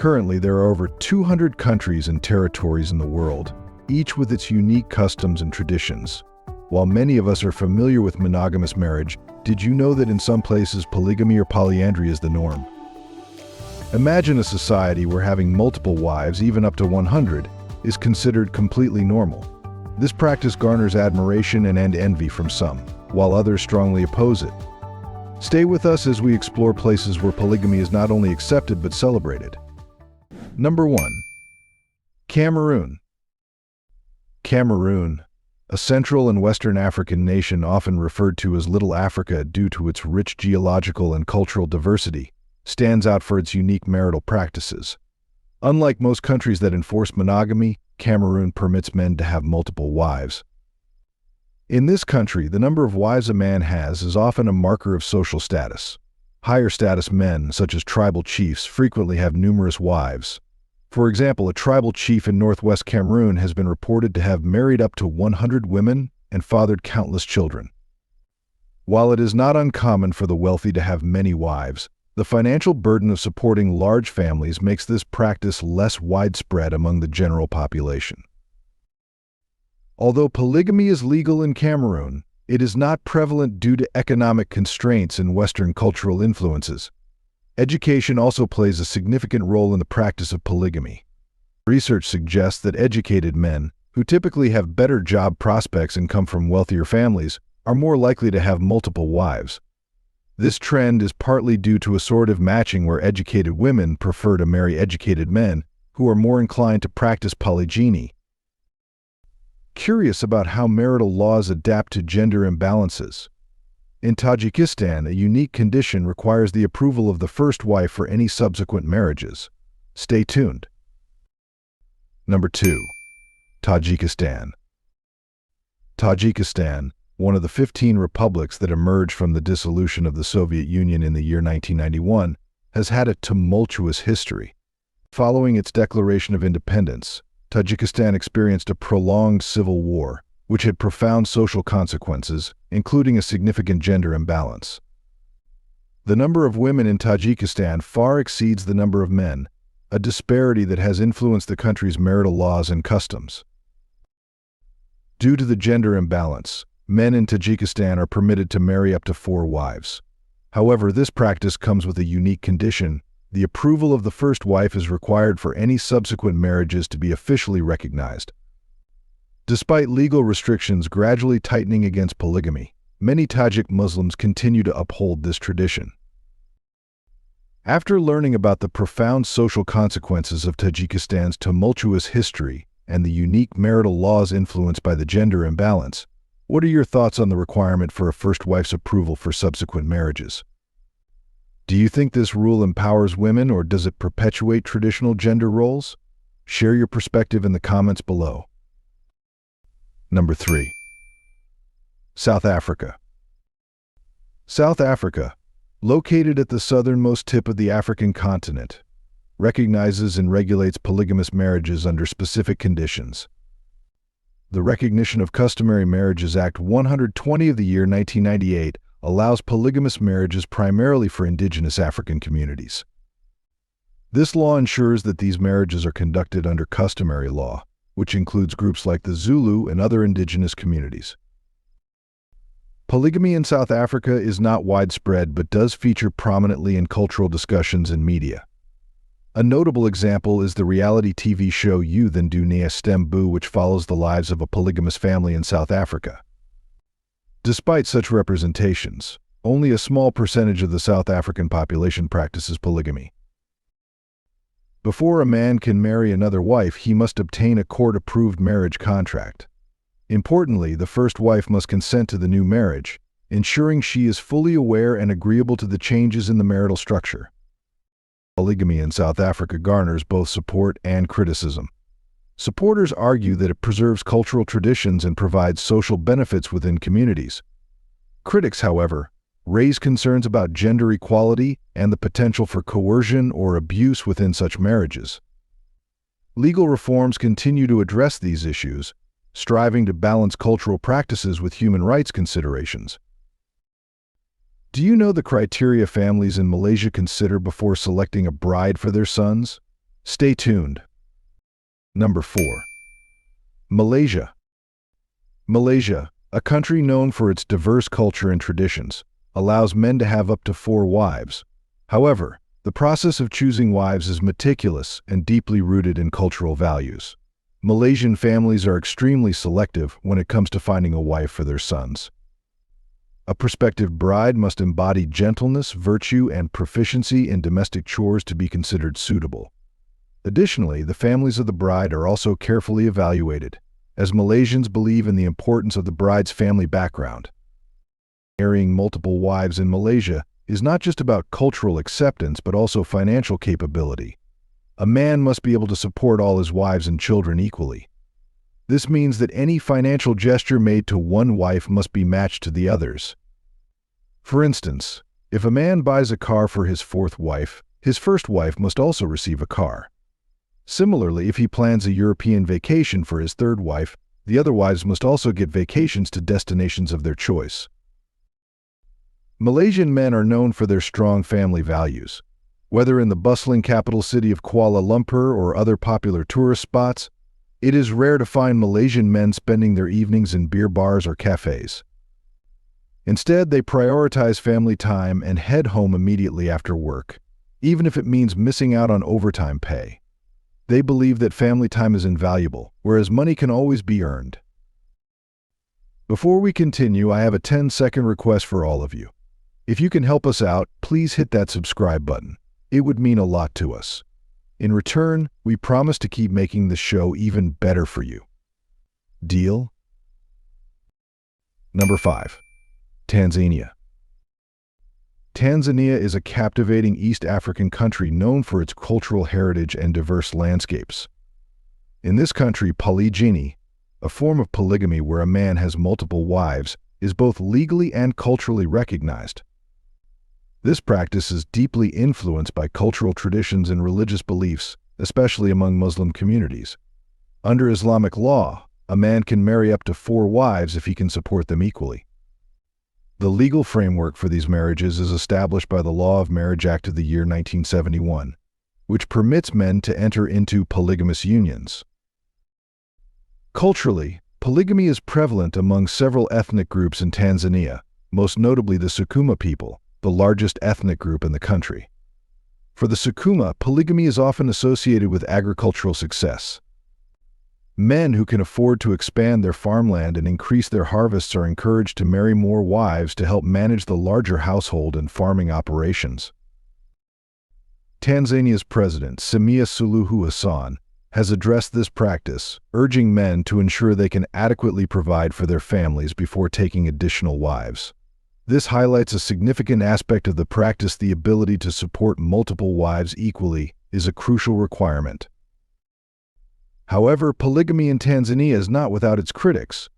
Currently, there are over 200 countries and territories in the world, each with its unique customs and traditions. While many of us are familiar with monogamous marriage, did you know that in some places polygamy or polyandry is the norm? Imagine a society where having multiple wives, even up to 100, is considered completely normal. This practice garners admiration and envy from some, while others strongly oppose it. Stay with us as we explore places where polygamy is not only accepted but celebrated. Number 1. Cameroon. Cameroon, a Central and Western African nation often referred to as Little Africa due to its rich geological and cultural diversity, stands out for its unique marital practices. Unlike most countries that enforce monogamy, Cameroon permits men to have multiple wives. In this country, the number of wives a man has is often a marker of social status. Higher status men, such as tribal chiefs, frequently have numerous wives. For example, a tribal chief in northwest Cameroon has been reported to have married up to 100 women and fathered countless children. While it is not uncommon for the wealthy to have many wives, the financial burden of supporting large families makes this practice less widespread among the general population. Although polygamy is legal in Cameroon, it is not prevalent due to economic constraints and Western cultural influences. Education also plays a significant role in the practice of polygamy. Research suggests that educated men, who typically have better job prospects and come from wealthier families, are more likely to have multiple wives. This trend is partly due to assortative matching where educated women prefer to marry educated men who are more inclined to practice polygyny. Curious about how marital laws adapt to gender imbalances. In Tajikistan, a unique condition requires the approval of the first wife for any subsequent marriages. Stay tuned. Number 2. Tajikistan. Tajikistan, one of the 15 republics that emerged from the dissolution of the Soviet Union in the year 1991, has had a tumultuous history. Following its declaration of independence, Tajikistan experienced a prolonged civil war, which had profound social consequences, including a significant gender imbalance. The number of women in Tajikistan far exceeds the number of men, a disparity that has influenced the country's marital laws and customs. Due to the gender imbalance, men in Tajikistan are permitted to marry up to 4 wives. However, this practice comes with a unique condition. The approval of the first wife is required for any subsequent marriages to be officially recognized. Despite legal restrictions gradually tightening against polygamy, many Tajik Muslims continue to uphold this tradition. After learning about the profound social consequences of Tajikistan's tumultuous history and the unique marital laws influenced by the gender imbalance, what are your thoughts on the requirement for a first wife's approval for subsequent marriages? Do you think this rule empowers women or does it perpetuate traditional gender roles? Share your perspective in the comments below. Number 3. South Africa. South Africa, located at the southernmost tip of the African continent, recognizes and regulates polygamous marriages under specific conditions. The Recognition of Customary Marriages Act 120 of the year 1998 allows polygamous marriages primarily for indigenous African communities. This law ensures that these marriages are conducted under customary law, which includes groups like the Zulu and other indigenous communities. Polygamy in South Africa is not widespread but does feature prominently in cultural discussions and media. A notable example is the reality TV show You Then Do Nia Stembu, which follows the lives of a polygamous family in South Africa. Despite such representations, only a small percentage of the South African population practices polygamy. Before a man can marry another wife, he must obtain a court-approved marriage contract. Importantly, the first wife must consent to the new marriage, ensuring she is fully aware and agreeable to the changes in the marital structure. Polygamy in South Africa garners both support and criticism. Supporters argue that it preserves cultural traditions and provides social benefits within communities. Critics, however, raise concerns about gender equality and the potential for coercion or abuse within such marriages. Legal reforms continue to address these issues, striving to balance cultural practices with human rights considerations. Do you know the criteria families in Malaysia consider before selecting a bride for their sons? Stay tuned. Number 4. Malaysia. Malaysia, a country known for its diverse culture and traditions, allows men to have up to 4 wives. However, the process of choosing wives is meticulous and deeply rooted in cultural values. Malaysian families are extremely selective when it comes to finding a wife for their sons. A prospective bride must embody gentleness, virtue, and proficiency in domestic chores to be considered suitable. Additionally, the families of the bride are also carefully evaluated, as Malaysians believe in the importance of the bride's family background. Marrying multiple wives in Malaysia is not just about cultural acceptance but also financial capability. A man must be able to support all his wives and children equally. This means that any financial gesture made to one wife must be matched to the others. For instance, if a man buys a car for his 4th wife, his 1st wife must also receive a car. Similarly, if he plans a European vacation for his 3rd wife, the other wives must also get vacations to destinations of their choice. Malaysian men are known for their strong family values. Whether in the bustling capital city of Kuala Lumpur or other popular tourist spots, it is rare to find Malaysian men spending their evenings in beer bars or cafes. Instead, they prioritize family time and head home immediately after work, even if it means missing out on overtime pay. They believe that family time is invaluable, whereas money can always be earned. Before we continue, I have a 10-second request for all of you. If you can help us out, please hit that subscribe button. It would mean a lot to us. In return, we promise to keep making the show even better for you. Deal? Number 5. Tanzania. Tanzania is a captivating East African country known for its cultural heritage and diverse landscapes. In this country, polygyny, a form of polygamy where a man has multiple wives, is both legally and culturally recognized. This practice is deeply influenced by cultural traditions and religious beliefs, especially among Muslim communities. Under Islamic law, a man can marry up to 4 wives if he can support them equally. The legal framework for these marriages is established by the Law of Marriage Act of the year 1971, which permits men to enter into polygamous unions. Culturally, polygamy is prevalent among several ethnic groups in Tanzania, most notably the Sukuma people, the largest ethnic group in the country. For the Sukuma, polygamy is often associated with agricultural success. Men who can afford to expand their farmland and increase their harvests are encouraged to marry more wives to help manage the larger household and farming operations. Tanzania's president, Samia Suluhu Hassan, has addressed this practice, urging men to ensure they can adequately provide for their families before taking additional wives. This highlights a significant aspect of the practice. The ability to support multiple wives equally is a crucial requirement. However, polygamy in Tanzania is not without its critics.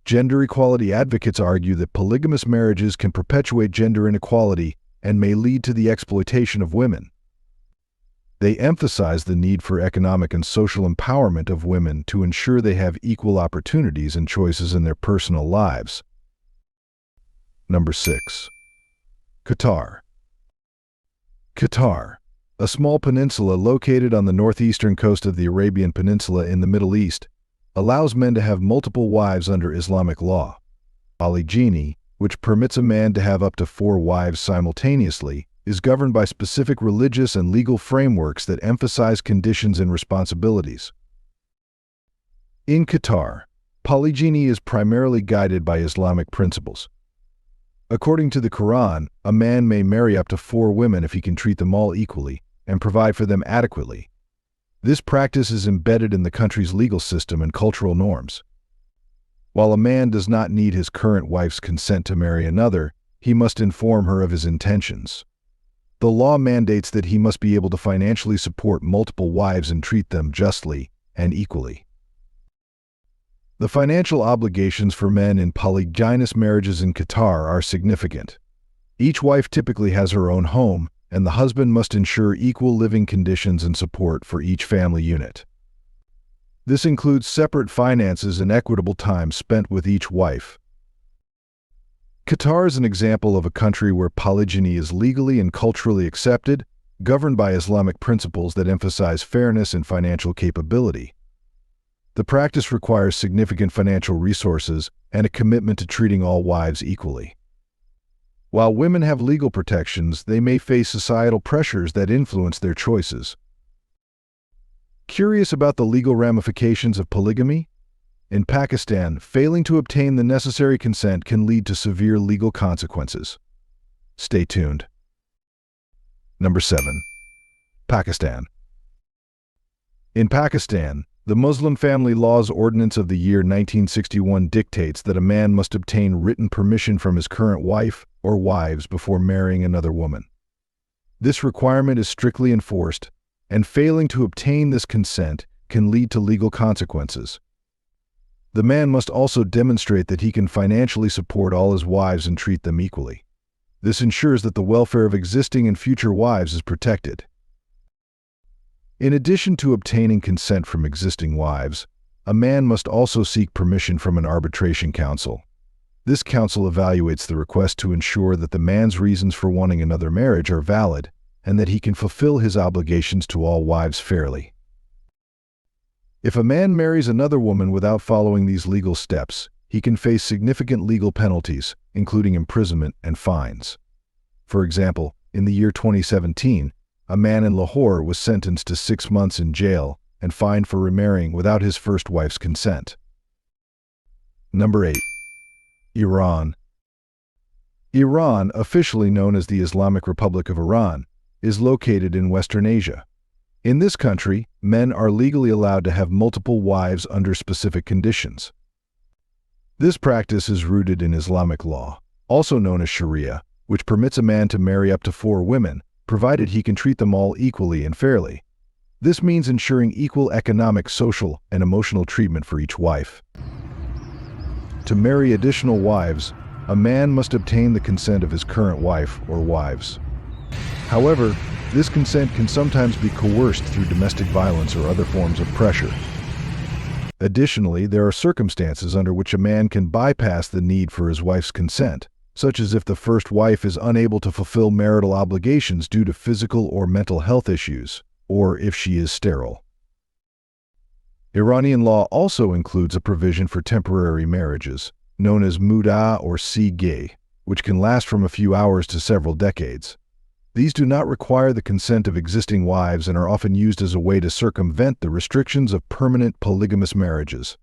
Gender equality advocates argue that polygamous marriages can perpetuate gender inequality and may lead to the exploitation of women. They emphasize the need for economic and social empowerment of women to ensure they have equal opportunities and choices in their personal lives. Number 6. Qatar. Qatar, a small peninsula located on the northeastern coast of the Arabian Peninsula in the Middle East, allows men to have multiple wives under Islamic law. Polygyny, which permits a man to have up to 4 wives simultaneously, is governed by specific religious and legal frameworks that emphasize conditions and responsibilities. In Qatar, polygyny is primarily guided by Islamic principles. According to the Quran, a man may marry up to 4 women if he can treat them all equally and provide for them adequately. This practice is embedded in the country's legal system and cultural norms. While a man does not need his current wife's consent to marry another, he must inform her of his intentions. The law mandates that he must be able to financially support multiple wives and treat them justly and equally. The financial obligations for men in polygynous marriages in Qatar are significant. Each wife typically has her own home, and the husband must ensure equal living conditions and support for each family unit. This includes separate finances and equitable time spent with each wife. Qatar is an example of a country where polygyny is legally and culturally accepted, governed by Islamic principles that emphasize fairness and financial capability. The practice requires significant financial resources and a commitment to treating all wives equally. While women have legal protections, they may face societal pressures that influence their choices. Curious about the legal ramifications of polygamy? In Pakistan, failing to obtain the necessary consent can lead to severe legal consequences. Stay tuned. Number 7. Pakistan. In Pakistan, the Muslim Family Laws Ordinance of the year 1961 dictates that a man must obtain written permission from his current wife or wives before marrying another woman. This requirement is strictly enforced, and failing to obtain this consent can lead to legal consequences. The man must also demonstrate that he can financially support all his wives and treat them equally. This ensures that the welfare of existing and future wives is protected. In addition to obtaining consent from existing wives, a man must also seek permission from an arbitration council. This council evaluates the request to ensure that the man's reasons for wanting another marriage are valid and that he can fulfill his obligations to all wives fairly. If a man marries another woman without following these legal steps, he can face significant legal penalties, including imprisonment and fines. For example, in the year 2017, a man in Lahore was sentenced to 6 months in jail and fined for remarrying without his first wife's consent. Number 8. Iran. Iran, officially known as the Islamic Republic of Iran, is located in Western Asia. In this country, men are legally allowed to have multiple wives under specific conditions. This practice is rooted in Islamic law, also known as Sharia, which permits a man to marry up to 4 women, provided he can treat them all equally and fairly. This means ensuring equal economic, social, and emotional treatment for each wife. To marry additional wives, a man must obtain the consent of his current wife or wives. However, this consent can sometimes be coerced through domestic violence or other forms of pressure. Additionally, there are circumstances under which a man can bypass the need for his wife's consent, such as if the first wife is unable to fulfill marital obligations due to physical or mental health issues, or if she is sterile. Iranian law also includes a provision for temporary marriages, known as muda or sige, which can last from a few hours to several decades. These do not require the consent of existing wives and are often used as a way to circumvent the restrictions of permanent polygamous marriages.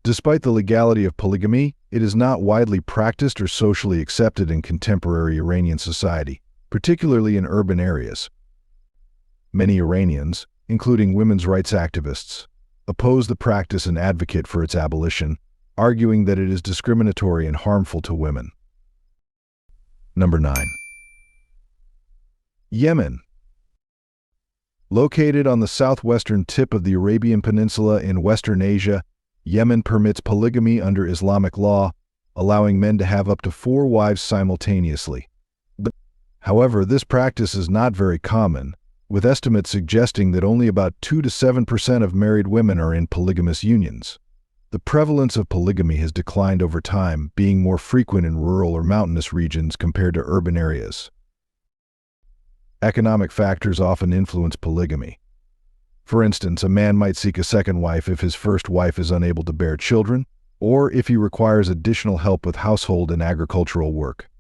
Despite the legality of polygamy, it is not widely practiced or socially accepted in contemporary Iranian society, particularly in urban areas. Many Iranians, including women's rights activists, oppose the practice and advocate for its abolition, arguing that it is discriminatory and harmful to women. Number 9. Yemen. Located on the southwestern tip of the Arabian Peninsula in Western Asia, Yemen permits polygamy under Islamic law, allowing men to have up to 4 wives simultaneously. However, this practice is not very common, with estimates suggesting that only about 2 to 7% of married women are in polygamous unions. The prevalence of polygamy has declined over time, being more frequent in rural or mountainous regions compared to urban areas. Economic factors often influence polygamy. For instance, a man might seek a second wife if his first wife is unable to bear children, or if he requires additional help with household and agricultural work.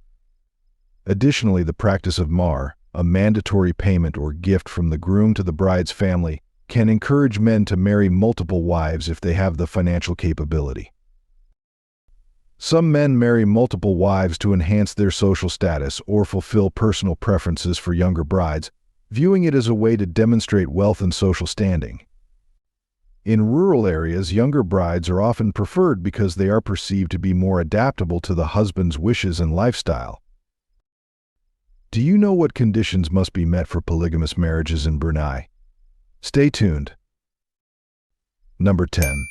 Additionally, the practice of mahr, a mandatory payment or gift from the groom to the bride's family, can encourage men to marry multiple wives if they have the financial capability. Some men marry multiple wives to enhance their social status or fulfill personal preferences for younger brides, viewing it as a way to demonstrate wealth and social standing. In rural areas, younger brides are often preferred because they are perceived to be more adaptable to the husband's wishes and lifestyle. Do you know what conditions must be met for polygamous marriages in Brunei? Stay tuned. Number 10.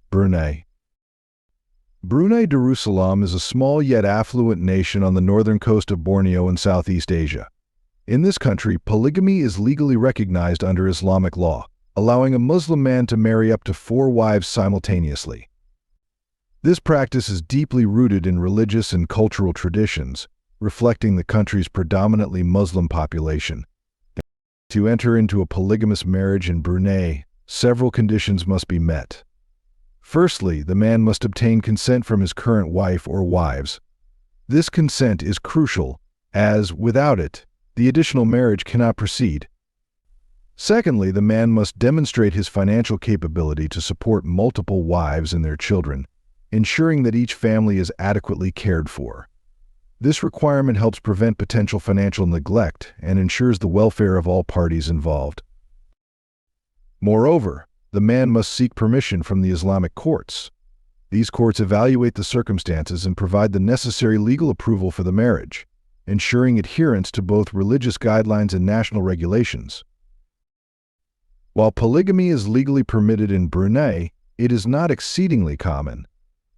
Brunei. Brunei Darussalam is a small yet affluent nation on the northern coast of Borneo in Southeast Asia. In this country, polygamy is legally recognized under Islamic law, allowing a Muslim man to marry up to 4 wives simultaneously. This practice is deeply rooted in religious and cultural traditions, reflecting the country's predominantly Muslim population. To enter into a polygamous marriage in Brunei, several conditions must be met. Firstly, the man must obtain consent from his current wife or wives. This consent is crucial, as, without it, the additional marriage cannot proceed. Secondly, the man must demonstrate his financial capability to support multiple wives and their children, ensuring that each family is adequately cared for. This requirement helps prevent potential financial neglect and ensures the welfare of all parties involved. Moreover, the man must seek permission from the Islamic courts. These courts evaluate the circumstances and provide the necessary legal approval for the marriage, ensuring adherence to both religious guidelines and national regulations. While polygamy is legally permitted in Brunei, it is not exceedingly common.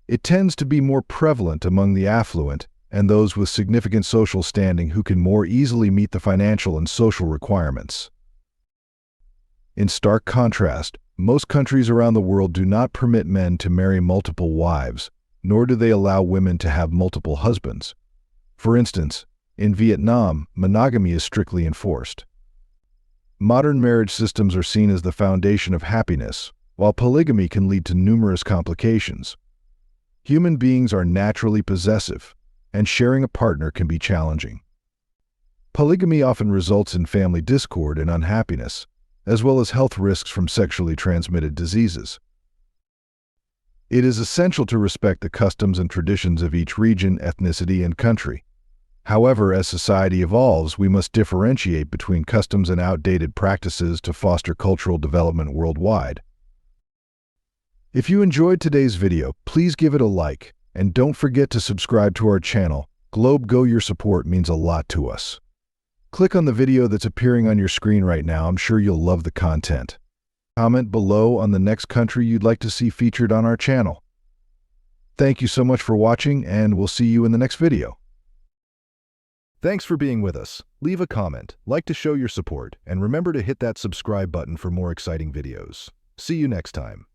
It tends to be more prevalent among the affluent and those with significant social standing who can more easily meet the financial and social requirements. In stark contrast, most countries around the world do not permit men to marry multiple wives, nor do they allow women to have multiple husbands. For instance, in Vietnam, monogamy is strictly enforced. Modern marriage systems are seen as the foundation of happiness, while polygamy can lead to numerous complications. Human beings are naturally possessive, and sharing a partner can be challenging. Polygamy often results in family discord and unhappiness, as well as health risks from sexually transmitted diseases. It is essential to respect the customs and traditions of each region, ethnicity, and country. However, as society evolves, we must differentiate between customs and outdated practices to foster cultural development worldwide. If you enjoyed today's video, please give it a like, and don't forget to subscribe to our channel. Go, your support means a lot to us. Click on the video that's appearing on your screen right now. I'm sure you'll love the content. Comment below on the next country you'd like to see featured on our channel. Thank you so much for watching, and we'll see you in the next video. Thanks for being with us. Leave a comment, like to show your support, and remember to hit that subscribe button for more exciting videos. See you next time.